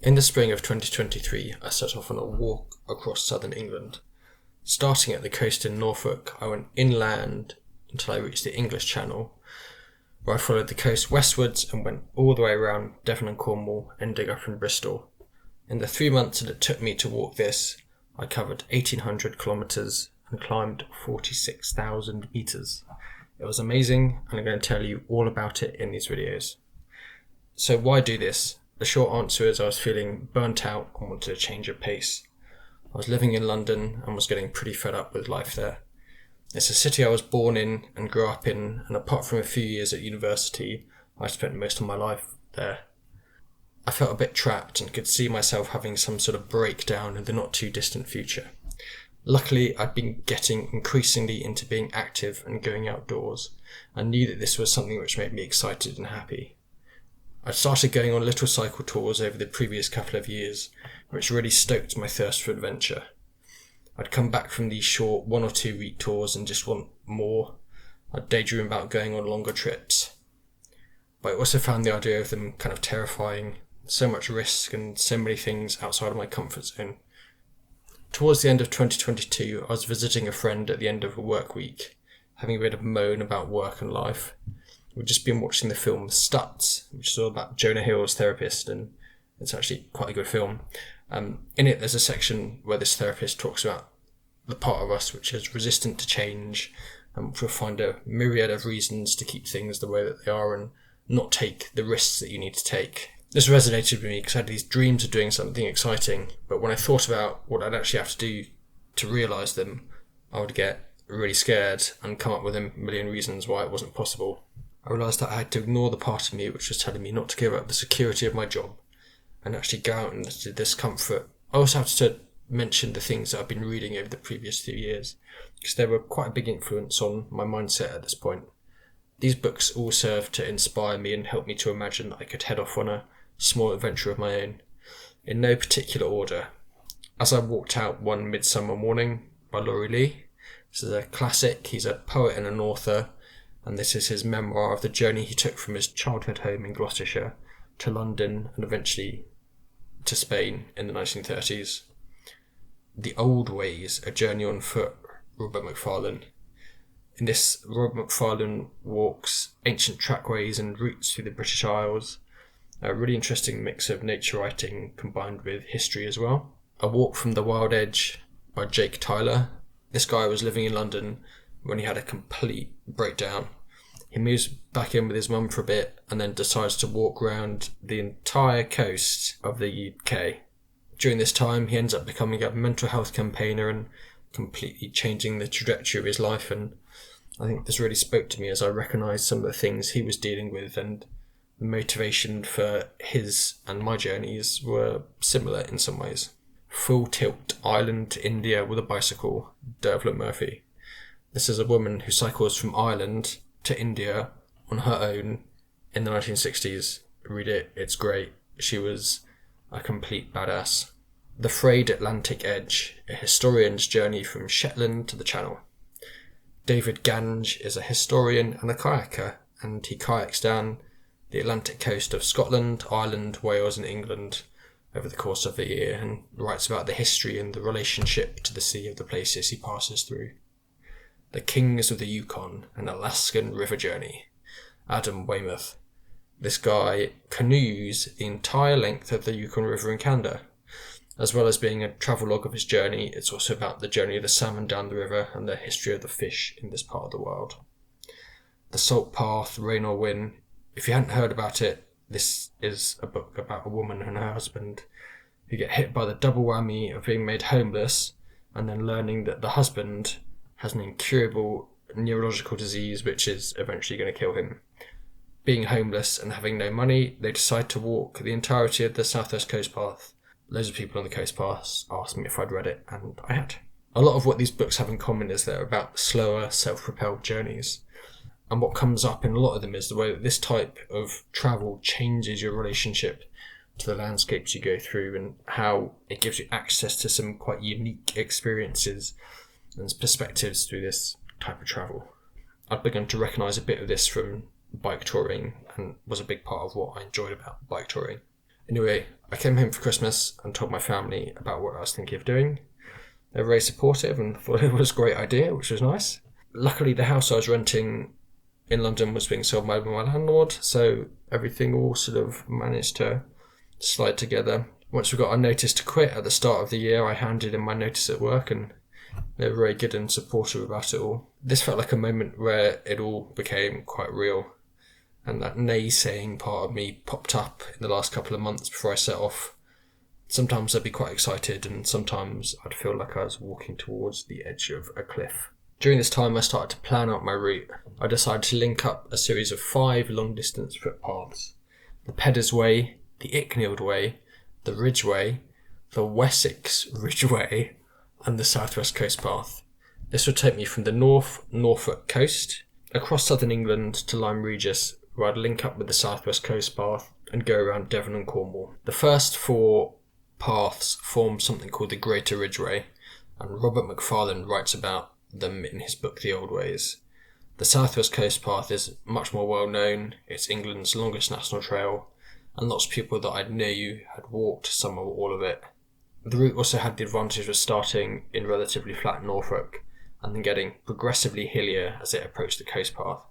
In the spring of 2023, I set off on a walk across southern England. Starting at the coast in Norfolk, I went inland until I reached the English Channel, where I followed the coast westwards and went all the way around Devon and Cornwall, ending up in Bristol. In the 3 months that it took me to walk this, I covered 1,800 kilometres and climbed 46,000 metres. It was amazing, and I'm going to tell you all about it in these videos. So why do this? The short answer is I was feeling burnt out and wanted a change of pace. I was living in London and was getting pretty fed up with life there. It's a city I was born in and grew up in, and apart from a few years at university, I spent most of my life there. I felt a bit trapped and could see myself having some sort of breakdown in the not too distant future. Luckily, I'd been getting increasingly into being active and going outdoors, and knew that this was something which made me excited and happy. I'd started going on little cycle tours over the previous couple of years, which really stoked my thirst for adventure. I'd come back from these short 1 or 2 week tours and just want more. I'd daydream about going on longer trips. But I also found the idea of them kind of terrifying, so much risk and so many things outside of my comfort zone. Towards the end of 2022, I was visiting a friend at the end of a work week, having a bit of a moan about work and life. We'd just been watching the film Stutz, which is all about Jonah Hill's therapist, and it's actually quite a good film. In it, there's a section where this therapist talks about the part of us which is resistant to change, and which will find a myriad of reasons to keep things the way that they are and not take the risks that you need to take. This resonated with me because I had these dreams of doing something exciting, but when I thought about what I'd actually have to do to realise them, I would get really scared and come up with a million reasons why it wasn't possible. I realised that I had to ignore the part of me which was telling me not to give up the security of my job and actually go out into discomfort. I also have to mention the things that I've been reading over the previous 2 years, because they were quite a big influence on my mindset at this point. These books all serve to inspire me and help me to imagine that I could head off on a small adventure of my own, in no particular order. As I walked out one midsummer morning by Laurie Lee. This is a classic. He's a poet and an author, and this is his memoir of the journey he took from his childhood home in Gloucestershire to London and eventually to Spain in the 1930s. The Old Ways, A Journey on Foot, Robert Macfarlane. In this, Robert Macfarlane walks ancient trackways and routes through the British Isles. A really interesting mix of nature writing combined with history as well. A Walk from the Wild Edge by Jake Tyler. This guy was living in London when he had a complete breakdown. He moves back in with his mum for a bit and then decides to walk around the entire coast of the UK. During this time, he ends up becoming a mental health campaigner and completely changing the trajectory of his life, and I think this really spoke to me as I recognised some of the things he was dealing with, and the motivation for his and my journeys were similar in some ways. Full Tilt, Ireland to India with a bicycle, Dervla Murphy. This is a woman who cycles from Ireland to India on her own in the 1960s. Read it, it's great. She was a complete badass. The Frayed Atlantic Edge, a historian's journey from Shetland to the Channel. David Gange is a historian and a kayaker, and he kayaks down the Atlantic coast of Scotland, Ireland, Wales and England over the course of the year, and writes about the history and the relationship to the sea of the places he passes through. The Kings of the Yukon, an Alaskan River Journey. Adam Weymouth. This guy canoes the entire length of the Yukon River in Canada. As well as being a travelogue of his journey, it's also about the journey of the salmon down the river and the history of the fish in this part of the world. The Salt Path, Rain or Win. If you hadn't heard about it, this is a book about a woman and her husband who get hit by the double whammy of being made homeless and then learning that the husband has an incurable neurological disease which is eventually going to kill him. Being homeless and having no money, they decide to walk the entirety of the South West Coast Path. Loads of people on the Coast Path asked me if I'd read it, and I had. A lot of what these books have in common is they're about slower, self-propelled journeys. And what comes up in a lot of them is the way that this type of travel changes your relationship to the landscapes you go through, and how it gives you access to some quite unique experiences and perspectives through this type of travel. I'd begun to recognise a bit of this from bike touring, and was a big part of what I enjoyed about bike touring. Anyway, I came home for Christmas and told my family about what I was thinking of doing. They were very supportive and thought it was a great idea, which was nice. Luckily, the house I was renting in London was being sold by my landlord, so everything all sort of managed to slide together. Once we got our notice to quit at the start of the year, I handed in my notice at work, and they were very good and supportive about it all. This felt like a moment where it all became quite real, and that naysaying part of me popped up in the last couple of months before I set off. Sometimes I'd be quite excited, and sometimes I'd feel like I was walking towards the edge of a cliff. During this time, I started to plan out my route. I decided to link up a series of 5 long-distance footpaths: the Peddars Way, the Ickneild Way, the Ridgeway, the Wessex Ridgeway, and the Southwest Coast Path. This would take me from the Norfolk coast across southern England to Lyme Regis, where I'd link up with the Southwest Coast Path and go around Devon and Cornwall. The first 4 paths form something called the Greater Ridgeway, and Robert Macfarlane writes about them in his book The Old Ways. The Southwest Coast Path is much more well known. It's England's longest national trail, and lots of people that I knew had walked some or all of it. The route also had the advantage of starting in relatively flat Norfolk and then getting progressively hillier as it approached the coast path,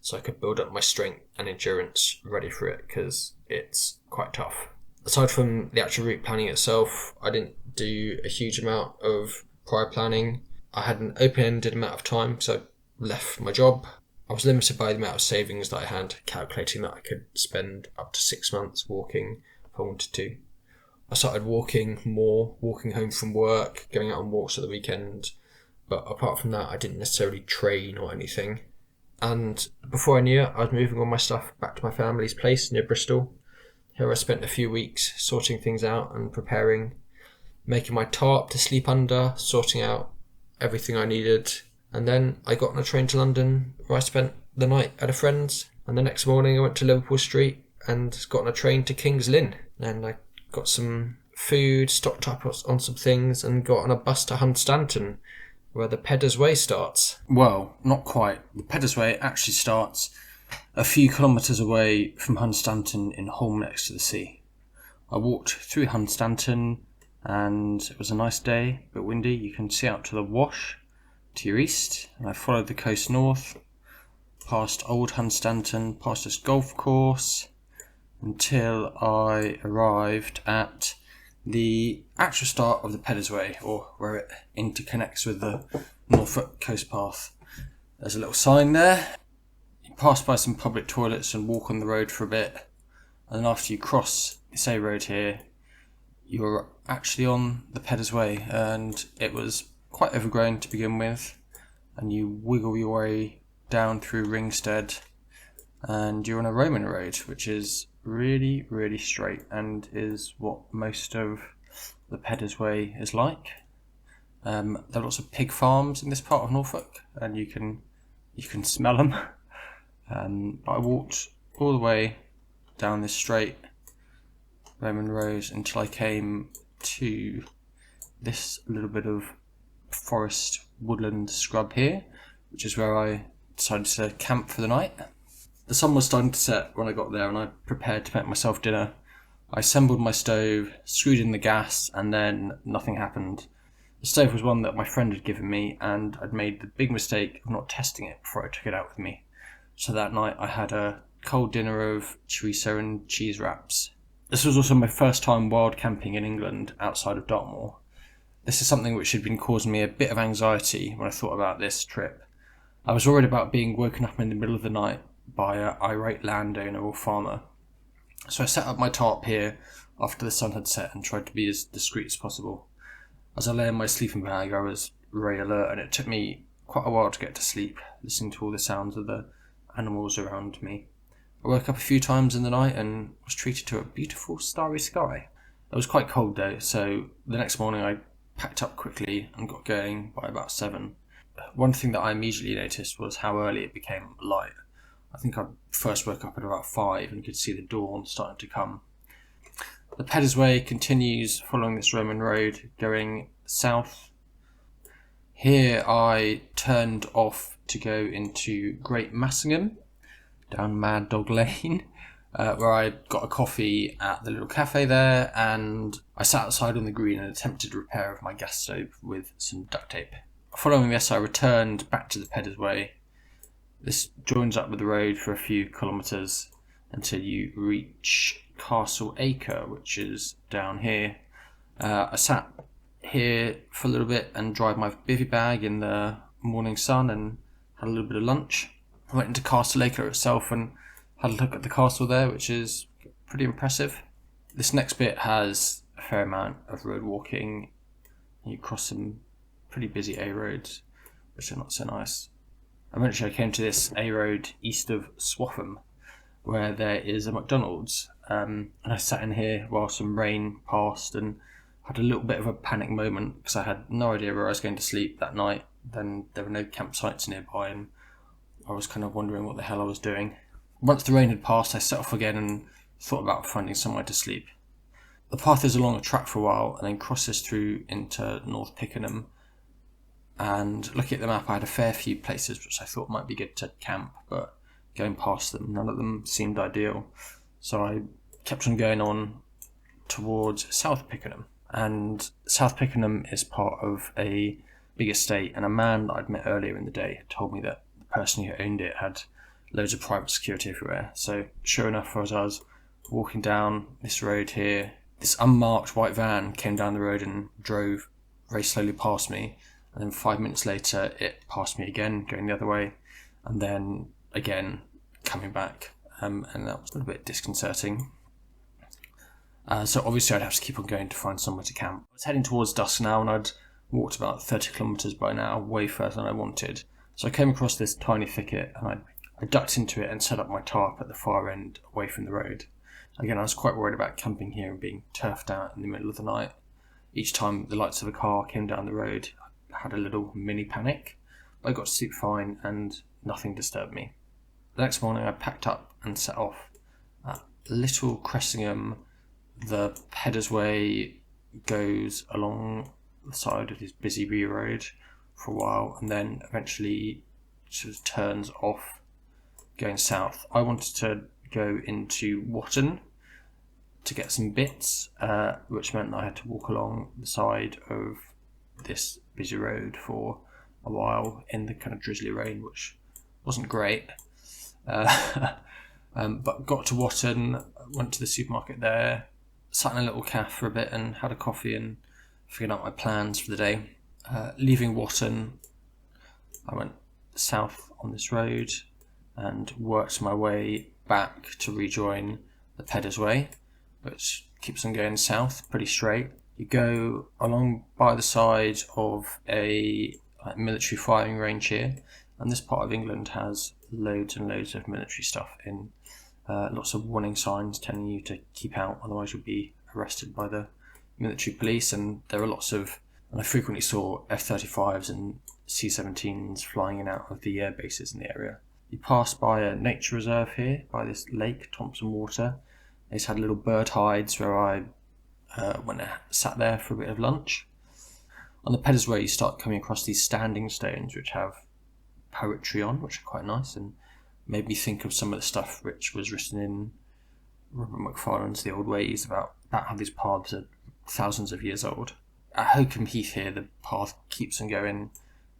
so I could build up my strength and endurance ready for it, because it's quite tough. Aside from the actual route planning itself, I didn't do a huge amount of prior planning. I had an open-ended amount of time, so I left my job. I was limited by the amount of savings that I had, calculating that I could spend up to 6 months walking if I wanted to. I started walking more, walking home from work, going out on walks at the weekend, but apart from that, I didn't necessarily train or anything. And before I knew it, I was moving all my stuff back to my family's place near Bristol. Here I spent a few weeks sorting things out and preparing, making my tarp to sleep under, sorting out everything I needed. And then I got on a train to London, where I spent the night at a friend's. And the next morning I went to Liverpool Street and got on a train to King's Lynn. And I got some food, stocked up on some things, and got on a bus to Hunstanton, where the Peddars Way starts. Well, not quite. The Peddars Way actually starts a few kilometres away from Hunstanton in Holme, next to the sea. I walked through Hunstanton, and it was a nice day, a bit windy. You can see out to the Wash to your east, and I followed the coast north, past Old Hunstanton, past this golf course, until I arrived at the actual start of the Peddars Way, or where it interconnects with the Norfolk Coast Path. There's a little sign there. You pass by some public toilets and walk on the road for a bit, and then after you cross this A road here, you're actually on the Peddars Way, and it was quite overgrown to begin with, and you wiggle your way down through Ringstead, and you're on a Roman road, which is really, really straight, and is what most of the Peddars Way is like. There are lots of pig farms in this part of Norfolk, and you can smell them. But I walked all the way down this straight Roman road until I came to this little bit of forest woodland scrub here, which is where I decided to camp for the night. The sun was starting to set when I got there, and I prepared to make myself dinner. I assembled my stove, screwed in the gas, and then nothing happened. The stove was one that my friend had given me, and I'd made the big mistake of not testing it before I took it out with me. So that night I had a cold dinner of chorizo and cheese wraps. This was also my first time wild camping in England outside of Dartmoor. This is something which had been causing me a bit of anxiety when I thought about this trip. I was worried about being woken up in the middle of the night by an irate landowner or farmer. So I set up my tarp here after the sun had set and tried to be as discreet as possible. As I lay in my sleeping bag, I was very alert, and it took me quite a while to get to sleep, listening to all the sounds of the animals around me. I woke up a few times in the night and was treated to a beautiful starry sky. It was quite cold though, so the next morning I packed up quickly and got going by about 7. One thing that I immediately noticed was how early it became light. I think I first woke up at about 5 and could see the dawn starting to come. The Peddars Way continues following this Roman road going south. Here I turned off to go into Great Massingham, down Mad Dog Lane, where I got a coffee at the little cafe there, and I sat outside on the green and attempted repair of my gas stove with some duct tape. Following this, I returned back to the Peddars Way. This joins up with the road for a few kilometres until you reach Castle Acre, which is down here. I sat here for a little bit and dried my bivvy bag in the morning sun and had a little bit of lunch. I went into Castle Acre itself and had a look at the castle there, which is pretty impressive. This next bit has a fair amount of road walking. You cross some pretty busy A roads, which are not so nice. Eventually I came to this A road east of Swaffham, where there is a McDonald's, and I sat in here while some rain passed and had a little bit of a panic moment because I had no idea where I was going to sleep that night. Then there were no campsites nearby and I was kind of wondering what the hell I was doing. Once the rain had passed, I set off again and thought about finding somewhere to sleep. The path is along a track for a while and then crosses through into North Pickenham. And looking at the map, I had a fair few places which I thought might be good to camp, but going past them, none of them seemed ideal. So I kept on going on towards South Pickenham. And South Pickenham is part of a big estate, and a man that I'd met earlier in the day told me that the person who owned it had loads of private security everywhere. So sure enough, as I was walking down this road here, this unmarked white van came down the road and drove very slowly past me, and then 5 minutes later it passed me again going the other way, and then again coming back, and that was a little bit disconcerting. So obviously I'd have to keep on going to find somewhere to camp. I was heading towards dusk now, and I'd walked about 30 kilometres by now, way further than I wanted. So I came across this tiny thicket, and I ducked into it and set up my tarp at the far end, away from the road. Again, I was quite worried about camping here and being turfed out in the middle of the night. Each time the lights of a car came down the road, I had a little mini panic. But I got to sleep fine and nothing disturbed me. The next morning I packed up and set off. At Little Cressingham, the Peddars Way goes along the side of this busy B road for a while and then eventually sort of turns off going south. I wanted to go into Watton to get some bits, which meant I had to walk along the side of this busy road for a while in the kind of drizzly rain, which wasn't great. But got to Watton, went to the supermarket there, sat in a little cafe for a bit and had a coffee and figured out my plans for the day. Leaving Watton, I went south on this road and worked my way back to rejoin the Peddars Way, which keeps on going south pretty straight. You go along by the side of a military firing range here, and this part of England has loads and loads of military stuff in. Lots of warning signs telling you to keep out, otherwise you'll be arrested by the military police. And there are lots of, and I frequently saw F-35s and C-17s flying in and out of the air bases in the area. You pass by a nature reserve here, by this lake, Thompson Water. It's had little bird hides where I went and sat there for a bit of lunch. On the Peddars Way you start coming across these standing stones which have poetry on, which are quite nice, and made me think of some of the stuff which was written in Robert Macfarlane's The Old Ways about how these paths are thousands of years old. At Hokum Heath here, the path keeps on going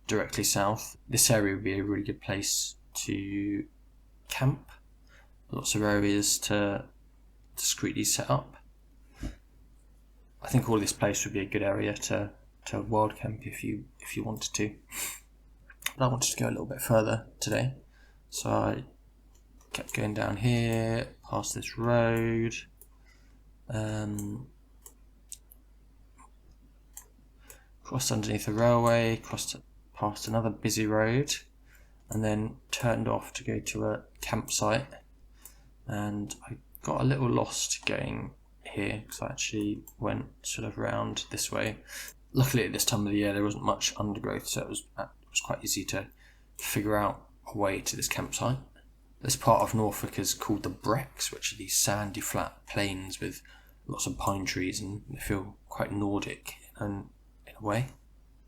directly south. This area would be a really good place to camp. Lots of areas to discreetly set up. I think all this place would be a good area to wild camp if you wanted to. But I wanted to go a little bit further today. So I kept going down here, past this road, crossed underneath the railway, crossed past another busy road, and then turned off to go to a campsite. And I got a little lost going here because I actually went sort of round this way. Luckily at this time of the year there wasn't much undergrowth, so it was quite easy to figure out a way to this campsite. This part of Norfolk is called the Brecks, which are these sandy flat plains with lots of pine trees, and they feel quite Nordic in a way.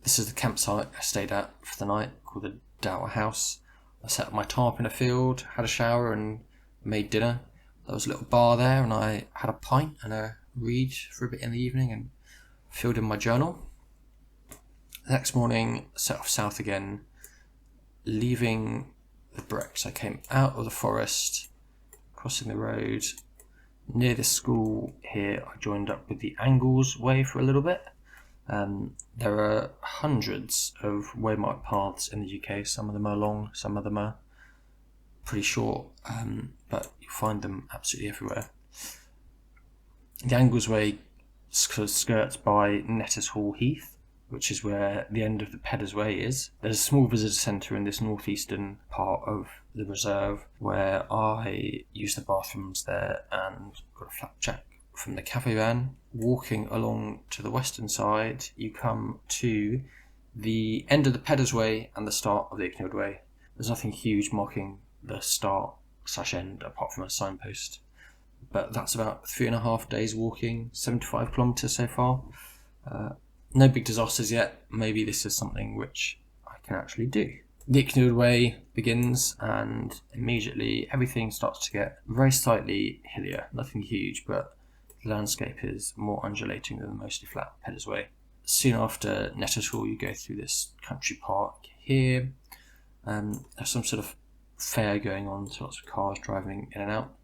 This is the campsite I stayed at for the night, called the Dower House. I set up my tarp in a field, had a shower and made dinner. There was a little bar there, and I had a pint and a read for a bit in the evening and filled in my journal. The next morning, set off south again, leaving the Brecks. I came out of the forest, crossing the road. Near this school here, I joined up with the Icknield Way for a little bit. There are hundreds of waymarked paths in the UK. Some of them are long, some of them are pretty short, but you find them absolutely everywhere. The Icknield Way skirts by Netters Hall Heath, which is where the end of the Peddars Way is. There's a small visitor centre in this northeastern part of the reserve where I used the bathrooms there and got a flapjack from the cafe van. Walking along to the western side, you come to the end of the Peddars Way and the start of the Icknield Way. There's nothing huge marking the start/end apart from a signpost. But that's about 3.5 days walking, 75 kilometres so far. No big disasters yet. Maybe this is something which I can actually do. The Icknield Way begins, and immediately everything starts to get very slightly hillier. Nothing huge, but the landscape is more undulating than the mostly flat Peddars Way. Soon after Netters Hall, you go through this country park here. There's some sort of fair going on, so lots of cars driving in and out.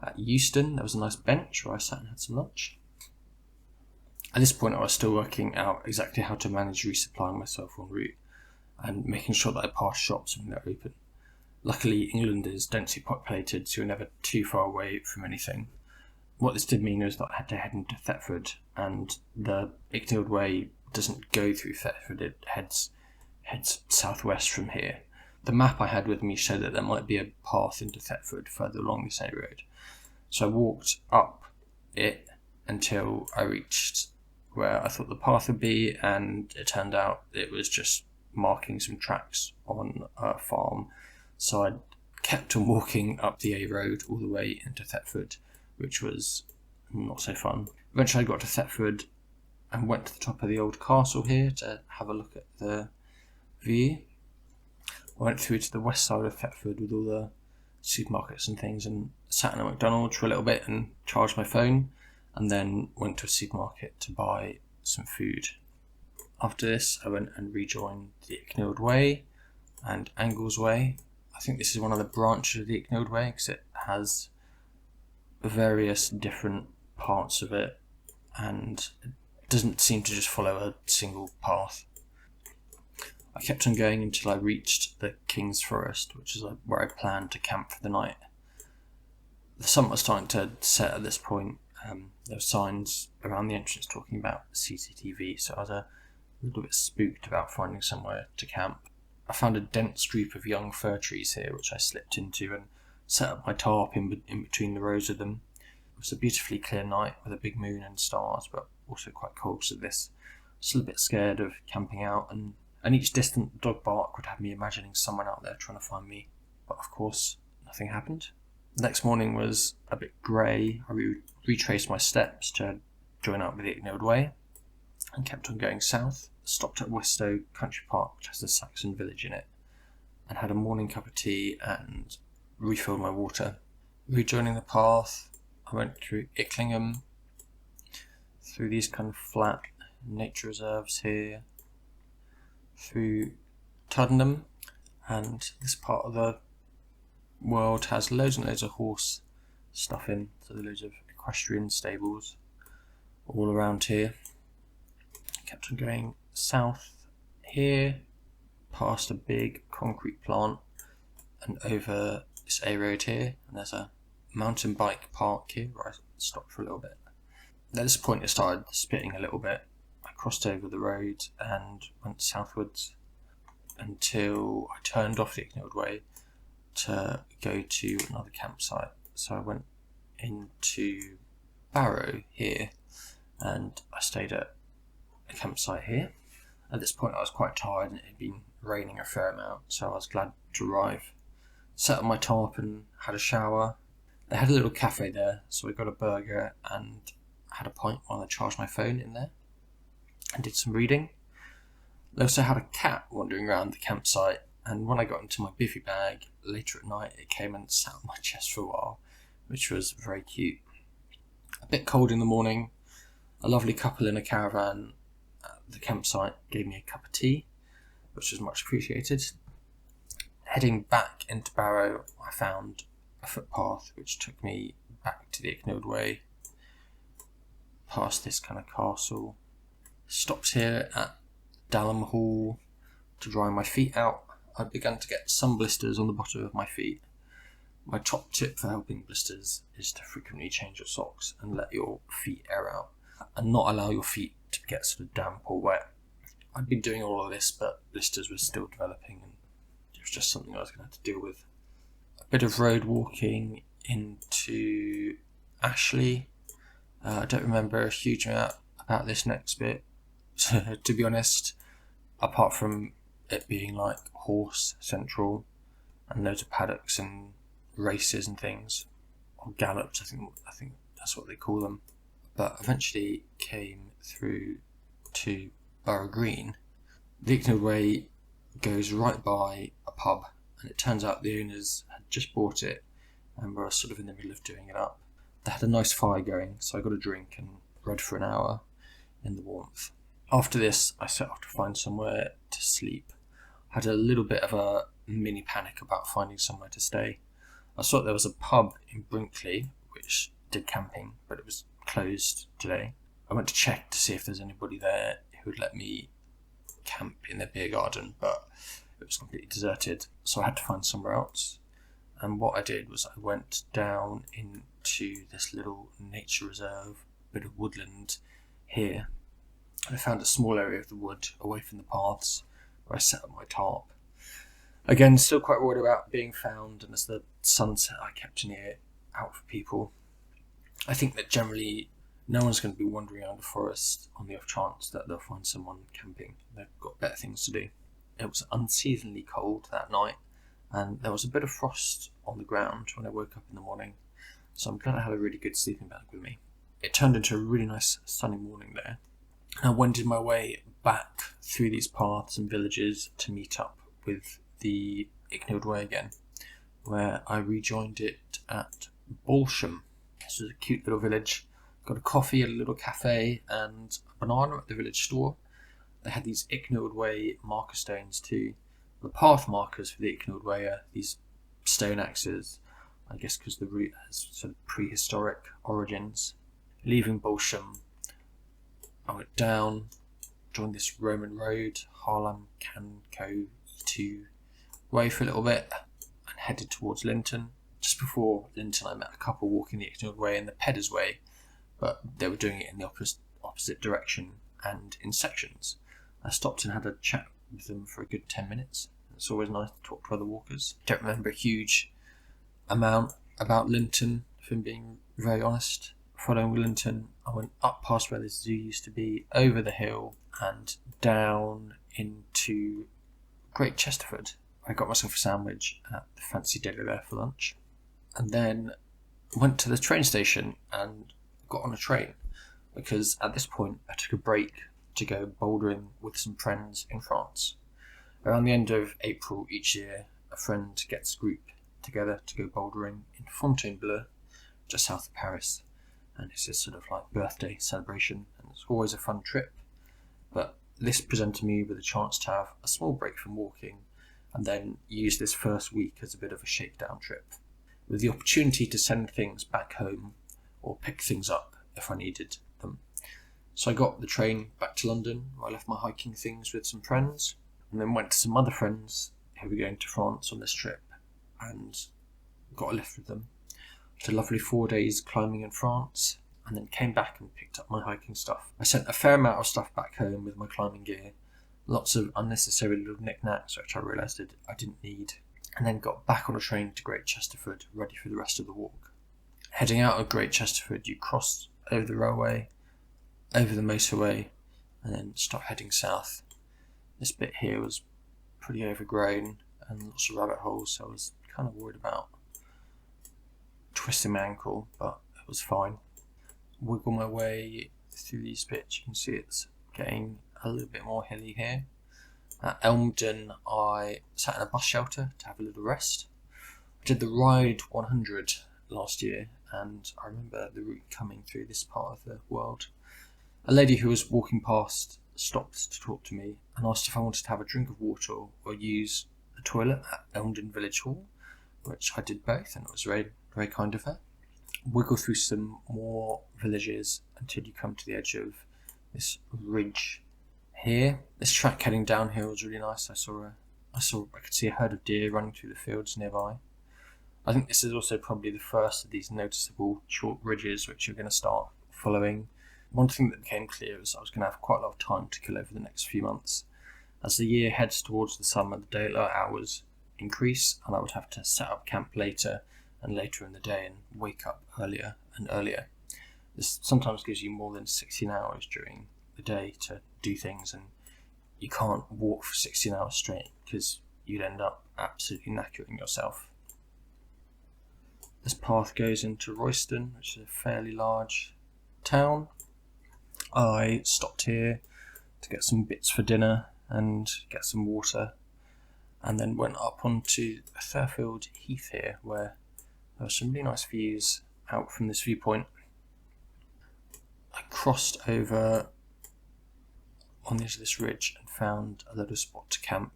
At Euston, there was a nice bench where I sat and had some lunch. At this point, I was still working out exactly how to manage resupplying myself en route and making sure that I passed shops when they're open. Luckily, England is densely populated, so you're never too far away from anything. What this did mean was that I had to head into Thetford, and the Icknield Way doesn't go through Thetford, it heads southwest from here. The map I had with me showed that there might be a path into Thetford further along this A road. So I walked up it until I reached where I thought the path would be, and it turned out it was just marking some tracks on a farm. So I kept on walking up the A road all the way into Thetford, which was not so fun. Eventually I got to Thetford and went to the top of the old castle here to have a look at the view. I went through to the west side of Thetford with all the supermarkets and things and sat in a McDonald's for a little bit and charged my phone, and then went to a supermarket to buy some food. After this, I went and rejoined the Icknield Way and Icknield Way. I think this is one of the branches of the Icknield Way because it has various different parts of it and it doesn't seem to just follow a single path. I kept on going until I reached the King's Forest, which is where I planned to camp for the night. The sun was starting to set at this point. There were signs around the entrance talking about CCTV, so I was a little bit spooked about finding somewhere to camp. I found a dense group of young fir trees here, which I slipped into and set up my tarp in between the rows of them. It was a beautifully clear night with a big moon and stars, but also quite cold, so this I was a little bit scared of camping out, and each distant dog bark would have me imagining someone out there trying to find me. But of course, nothing happened. The next morning was a bit grey. I retraced my steps to join up with the Icknield Way and kept on going south. Stopped at Westow Country Park, which has a Saxon village in it, and had a morning cup of tea and refilled my water. Rejoining the path, I went through Icklingham, through these kind of flat nature reserves here, through Tuddenham, and this part of the world has loads and loads of horse stuff in, so there's loads of equestrian stables all around here. Kept on going south here, past a big concrete plant and over this A road here, and there's a mountain bike park here where I stopped for a little bit. At this point it started spitting a little bit. I crossed over the road and went southwards until I turned off the Icknield Way to go to another campsite. So I went into Barrow here and I stayed at a campsite here. At this point I was quite tired and it had been raining a fair amount, so I was glad to arrive. Sat on my tarp and had a shower. They had a little cafe there, so I got a burger and had a pint while I charged my phone in there and did some reading. They also had a cat wandering around the campsite, and when I got into my bivvy bag later at night, it came and sat on my chest for a while, which was very cute. A bit cold in the morning. A lovely couple in a caravan at the campsite gave me a cup of tea, which was much appreciated. Heading back into Barrow, I found a footpath which took me back to the Icknield Way, past this kind of castle. Stopped here at Dalham Hall to dry my feet out. I'd begun to get some blisters on the bottom of my feet. My top tip for helping blisters is to frequently change your socks and let your feet air out, and not allow your feet to get sort of damp or wet. I'd been doing all of this, but blisters were still developing, and it was just something I was going to have to deal with. A bit of road walking into Ashley. I don't remember a huge amount about this next bit, to be honest, apart from it being like horse central and loads of paddocks and races and things, or gallops, I think that's what they call them. But eventually came through to Borough Green. The Icknield Way goes right by a pub, and it turns out the owners had just bought it and were sort of in the middle of doing it up. They had a nice fire going, so I got a drink and read for an hour in the warmth. After this, I set off to find somewhere to sleep. I had a little bit of a mini panic about finding somewhere to stay. I saw there was a pub in Brinkley which did camping, but it was closed today. I went to check to see if there's anybody there who would let me camp in their beer garden, but it was completely deserted, so I had to find somewhere else. And what I did was I went down into this little nature reserve, bit of woodland here, and I found a small area of the wood away from the paths where I set up my tarp. Again, still quite worried about being found, and as the sun set, I kept an ear out for people. I think that generally no one's going to be wandering around the forest on the off chance that they'll find someone camping. They've got better things to do. It was unseasonably cold that night, and there was a bit of frost on the ground when I woke up in the morning, so I'm glad I had a really good sleeping bag with me. It turned into a really nice sunny morning there, and I wended my way back through these paths and villages to meet up with the Icknield Way again, where I rejoined it at Balsham. This was a cute little village. Got a coffee at a little cafe and a banana at the village store. They had these Icknield Way marker stones too. The path markers for the Icknield Way are these stone axes, I guess because the route has sort of prehistoric origins. Leaving Balsham, I went down, joined this Roman road, Harlam Canco E2 way for a little bit, and headed towards Linton. Just before Linton, I met a couple walking the Icknield Way and the Peddars Way, but they were doing it in the opposite direction and in sections. I stopped and had a chat with them for a good 10 minutes. It's always nice to talk to other walkers. Don't remember a huge amount about Linton, if I'm being very honest. Following Linton, I went up past where the zoo used to be, over the hill, and down into Great Chesterford. I got myself a sandwich at the fancy deli there for lunch, and then went to the train station and got on a train, because at this point I took a break to go bouldering with some friends in France. Around the end of April each year, a friend gets a group together to go bouldering in Fontainebleau, just south of Paris, and it's this sort of like birthday celebration, and it's always a fun trip. But this presented me with a chance to have a small break from walking, and then use this first week as a bit of a shakedown trip, with the opportunity to send things back home or pick things up if I needed them. So I got the train back to London, where I left my hiking things with some friends, and then went to some other friends who were going to France on this trip, and got a lift with them. Had a lovely 4 days climbing in France, and then came back and picked up my hiking stuff. I sent a fair amount of stuff back home with my climbing gear, lots of unnecessary little knickknacks which I realised I didn't need, and then got back on a train to Great Chesterford, ready for the rest of the walk. Heading out of Great Chesterford, you cross over the railway, over the motorway, and then start heading south. This bit here was pretty overgrown and lots of rabbit holes, so I was kind of worried about twisting my ankle, but it was fine. Wiggle my way through these bits. You can see it's getting a little bit more hilly here. At Elmdon, I sat in a bus shelter to have a little rest. I did the Ride 100 last year, and I remember the route coming through this part of the world. A lady who was walking past stopped to talk to me and asked if I wanted to have a drink of water or use the toilet at Elmdon Village Hall, which I did both, and it was very, very kind of her. Wiggle through some more villages until you come to the edge of this ridge here. This track heading downhill was really nice. I could see a herd of deer running through the fields nearby. I think this is also probably the first of these noticeable short ridges which you're going to start following. One thing that became clear is I was going to have quite a lot of time to kill over the next few months. As the year heads towards the summer, the daylight hours increase, and I would have to set up camp later and later in the day and wake up earlier and earlier. This sometimes gives you more than 16 hours during the day to do things, and you can't walk for 16 hours straight because you'd end up absolutely knackering yourself. This path goes into Royston, which is a fairly large town. I stopped here to get some bits for dinner and get some water, and then went up onto Thurfield Heath here, where there were some really nice views out from this viewpoint. I crossed over on the edge of this ridge and found a little spot to camp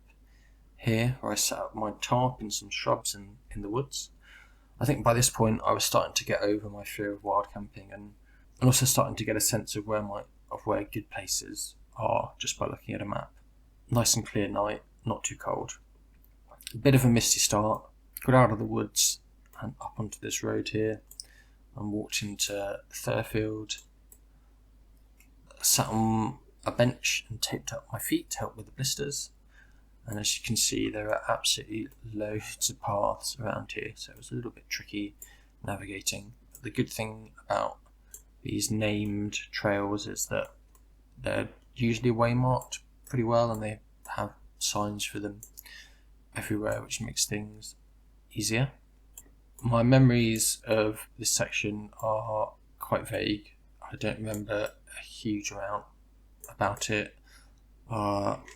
here, where I set up my tarp in some shrubs in the woods. I think by this point I was starting to get over my fear of wild camping, and also starting to get a sense of where good places are just by looking at a map. Nice and clear night, not too cold. A bit of a misty start. Got out of the woods and up onto this road here and walked into Thurfield. Sat on a bench and taped up my feet to help with the blisters. And as you can see, there are absolutely loads of paths around here, so it was a little bit tricky navigating. The good thing about these named trails is that they're usually waymarked pretty well, and they have signs for them everywhere, which makes things easier. My memories of this section are quite vague. I don't remember a huge amount about it,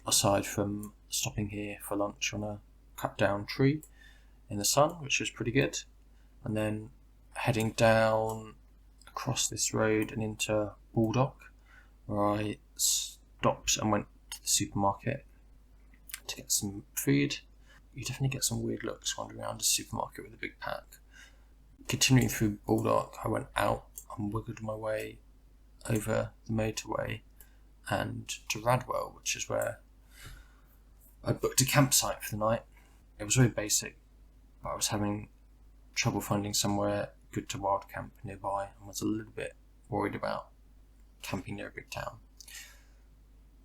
aside from stopping here for lunch on a cut down tree in the sun, which was pretty good, and then heading down across this road and into Baldock, where I stopped and went to the supermarket to get some food. You definitely get some weird looks wandering around a supermarket with a big pack. Continuing through Baldock, I went out and wiggled my way over the motorway and to Radwell, which is where I booked a campsite for the night. It was very basic, but I was having trouble finding somewhere good to wild camp nearby, and was a little bit worried about camping near a big town.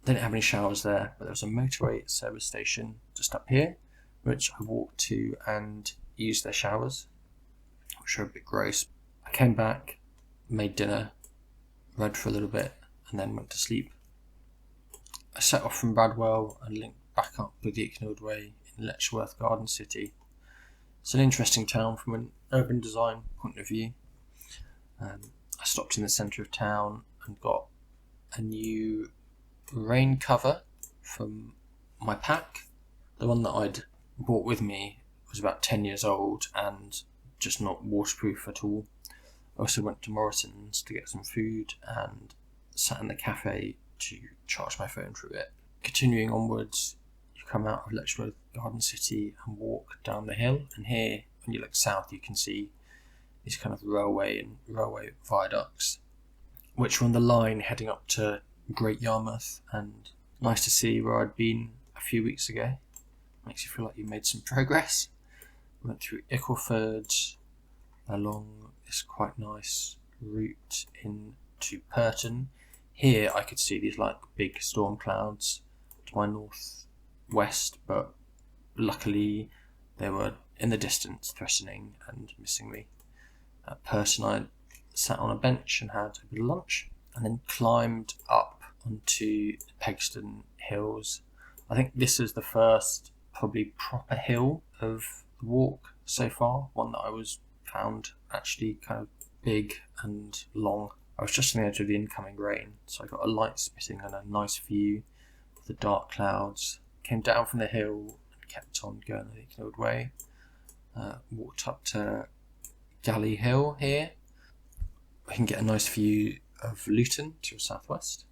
They didn't have any showers there, but there was a motorway service station just up here, which I walked to and used their showers, which are a bit gross. I came back, made dinner, read for a little bit, and then went to sleep. I set off from Bradwell and linked back up with the Icknield Way in Letchworth Garden City. It's an interesting town from an urban design point of view. I stopped in the centre of town and got a new rain cover from my pack. The one that I'd brought with me was about 10 years old and just not waterproof at all. I also went to Morrison's to get some food and sat in the cafe to charge my phone for a bit. Continuing onwards, you come out of Letchworth Garden City and walk down the hill, and here, when you look south, you can see these kind of railway viaducts, which are on the line heading up to Great Yarmouth, and nice to see where I'd been a few weeks ago. Makes you feel like you made some progress. Went through Ickleford along this quite nice route into Purton. Here I could see these like big storm clouds to my northwest, but luckily they were in the distance, threatening and missing me. At Purton I sat on a bench and had a bit of lunch, and then climbed up onto the Pegston Hills. I think this is the first probably proper hill of the walk so far, one that I found actually kind of big and long. I was just on the edge of the incoming rain, so I got a light spitting and a nice view of the dark clouds. Came down from the hill and kept on going the Icknield Way. Walked up to Galley Hill here. I can get a nice view of Luton to the southwest.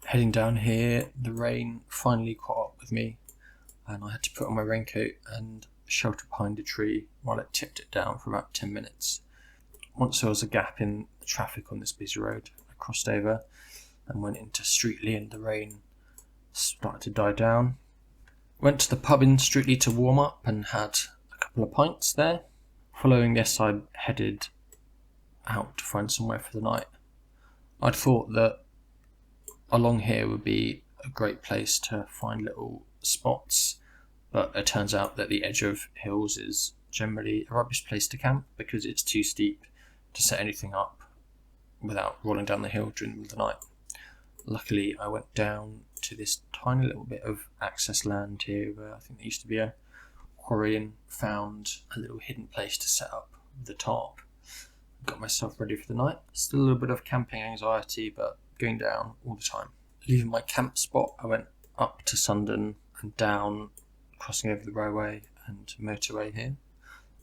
Heading down here, the rain finally caught up with me, and I had to put on my raincoat and shelter behind a tree while it tipped it down for about 10 minutes. Once there was a gap in the traffic on this busy road, I crossed over and went into Streetley, and the rain started to die down. Went to the pub in Streetley to warm up and had a couple of pints there. Following this, I headed out to find somewhere for the night. I'd thought that along here would be a great place to find little spots, but it turns out that the edge of hills is generally a rubbish place to camp because it's too steep to set anything up without rolling down the hill during the middle of the night. Luckily, I went down to this tiny little bit of access land here where I think there used to be a quarry, and found a little hidden place to set up the tarp. Got myself ready for the night. Still a little bit of camping anxiety, but going down all the time. Leaving my camp spot, I went up to Sundon and down, crossing over the railway and motorway here.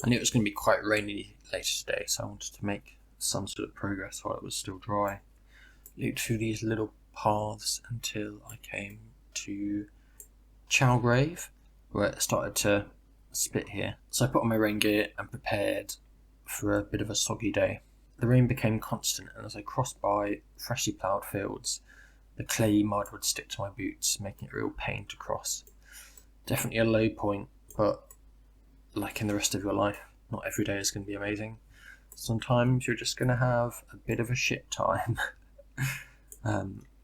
I knew it was going to be quite rainy later today, so I wanted to make some sort of progress while it was still dry. Looped through these little paths until I came to Chalgrave, where it started to split here. So I put on my rain gear and prepared for a bit of a soggy day. The rain became constant, and as I crossed by freshly ploughed fields, the clayey mud would stick to my boots, making it a real pain to cross. Definitely a low point, but like in the rest of your life, not every day is going to be amazing. Sometimes you're just going to have a bit of a shit time.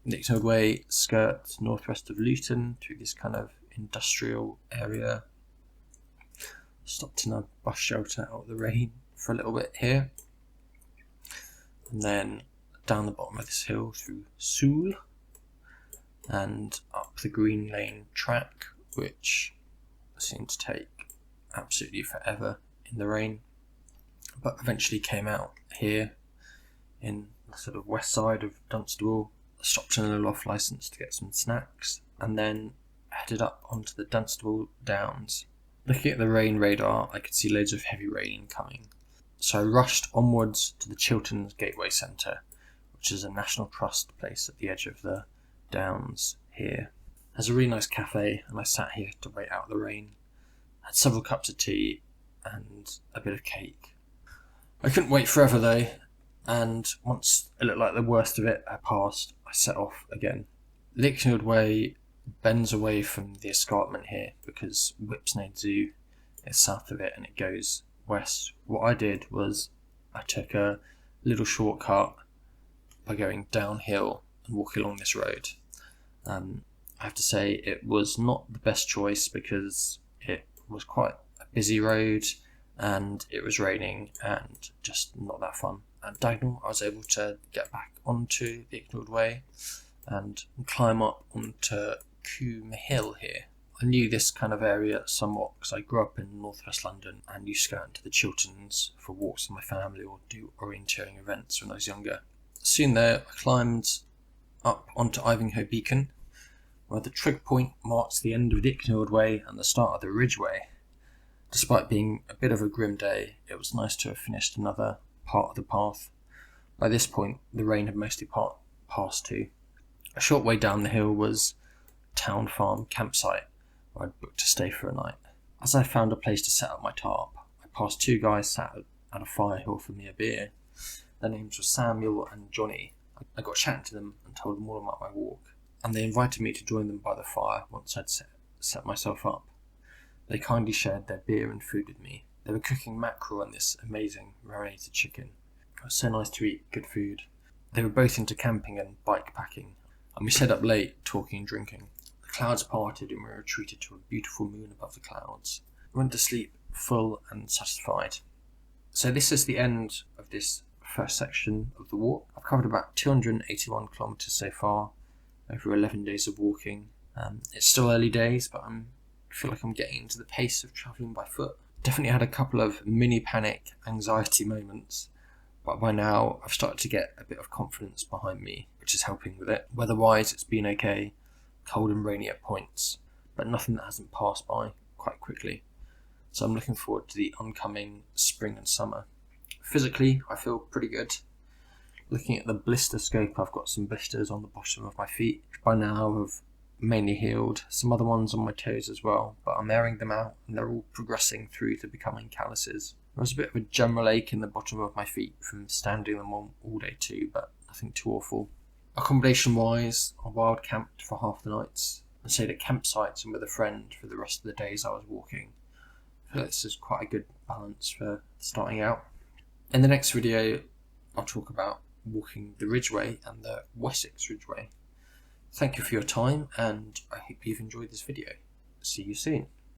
The Ickneild Way skirts northwest of Luton through this kind of industrial area. Stopped in a bus shelter out of the rain for a little bit here, and then down the bottom of this hill through Soule and up the Green Lane track, which seemed to take absolutely forever in the rain, but eventually came out here in the sort of west side of Dunstable. Stopped in a little off licence to get some snacks, and then headed up onto the Dunstable Downs. Looking at the rain radar, I could see loads of heavy rain incoming, so I rushed onwards to the Chilterns Gateway Centre, which is a National Trust place at the edge of the Downs here. There's a really nice cafe, and I sat here to wait out the rain. Had several cups of tea and a bit of cake. I couldn't wait forever though, and once it looked like the worst of it had passed, I set off again. The Icknield Way bends away from the escarpment here because Whipsnade Zoo is south of it and it goes west. What I did was I took a little shortcut by going downhill and walking along this road. I have to say it was not the best choice because it was quite a busy road and it was raining and just not that fun. At Dagnall, I was able to get back onto the Icknield Way and climb up onto Coombe Hill here. I knew this kind of area somewhat because I grew up in northwest London and used to go into the Chilterns for walks with my family or do orienteering events when I was younger. Soon there, I climbed up onto Ivinghoe Beacon, where the trig point marks the end of the Icknield Way and the start of the Ridgeway. Despite being a bit of a grim day, it was nice to have finished another part of the path. By this point, the rain had mostly passed too. A short way down the hill was Town Farm campsite, where I'd booked to stay for a night. As I found a place to set up my tarp, I passed two guys sat at a fire who offered me a beer. Their names were Samuel and Johnny. I got chatting to them and told them all about my walk, and they invited me to join them by the fire once I'd set myself up. They kindly shared their beer and food with me. They were cooking mackerel and this amazing marinated chicken. It was so nice to eat good food. They were both into camping and bike packing, and we stayed up late talking and drinking. The clouds parted and we retreated to a beautiful moon above the clouds. We went to sleep full and satisfied. So this is the end of this first section of the walk. I've covered about 281 kilometres so far, over 11 days of walking. It's still early days, but I feel like I'm getting into the pace of travelling by foot. Definitely had a couple of mini panic anxiety moments, but by now I've started to get a bit of confidence behind me, which is helping with it. Weather-wise, it's been okay, cold and rainy at points, but nothing that hasn't passed by quite quickly. So I'm looking forward to the oncoming spring and summer. physically, I feel pretty good. Looking at the blister scope, I've got some blisters on the bottom of my feet, which by now have mainly healed. Some other ones on my toes as well, but I'm airing them out and they're all progressing through to becoming calluses. There was a bit of a general ache in the bottom of my feet from standing them on all day too, but nothing too awful. Accommodation wise, I wild camped for half the nights and stayed at campsites and with a friend for the rest of the days I was walking. I feel like this is quite a good balance for starting out. In the next video, I'll talk about walking the Ridgeway and the Wessex Ridgeway. Thank you for your time, and I hope you've enjoyed this video. See you soon.